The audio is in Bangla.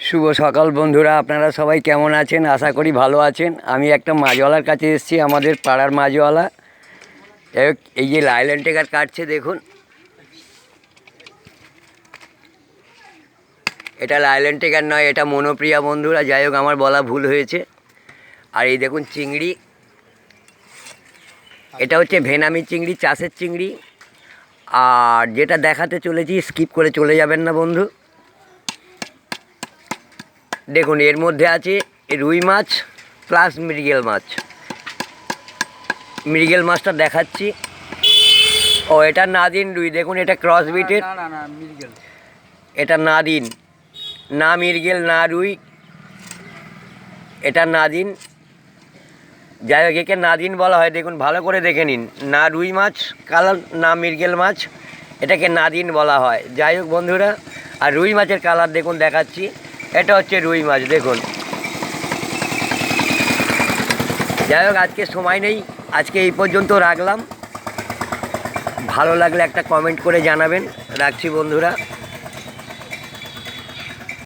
শুভ সকাল বন্ধুরা, আপনারা সবাই কেমন আছেন? আশা করি ভালো আছেন। আমি একটা মাছওয়ালার কাছে এসেছি, আমাদের পাড়ার মাছওয়ালা। এই যে লাইলন টেকার কাটছে, দেখুন এটা লাইলন টেকার নয়, এটা মনোপ্রিয়া বন্ধুরা। যাই হোক, আমার বলা ভুল হয়েছে। আর এই দেখুন চিংড়ি, এটা হচ্ছে ভেনামি চিংড়ি, চাষের চিংড়ি। আর যেটা দেখাতে চলেছি, স্কিপ করে চলে যাবেন না বন্ধু। দেখুন এর মধ্যে আছে রুই মাছ প্লাস মৃগেল মাছ। মৃগেল মাছটা দেখাচ্ছি। ও, এটা নাদিন রুই। দেখুন এটা ক্রস বিটের। এটা নাদিন, না মৃগেল না রুই, এটা নাদিন। যাই হোক, একে নাদিন বলা হয়। দেখুন ভালো করে দেখে নিন, না রুই মাছ কালার, না মৃগেল মাছ, এটাকে নাদিন বলা হয়। যাই হোক বন্ধুরা, আর রুই মাছের কালার দেখুন দেখাচ্ছি। এটা হচ্ছে রুই মাছ, দেখুন। যাই হোক, আজকে সময় নেই, আজকে এই পর্যন্ত রাখলাম। ভালো লাগলে একটা কমেন্ট করে জানাবেন। রাখছি বন্ধুরা।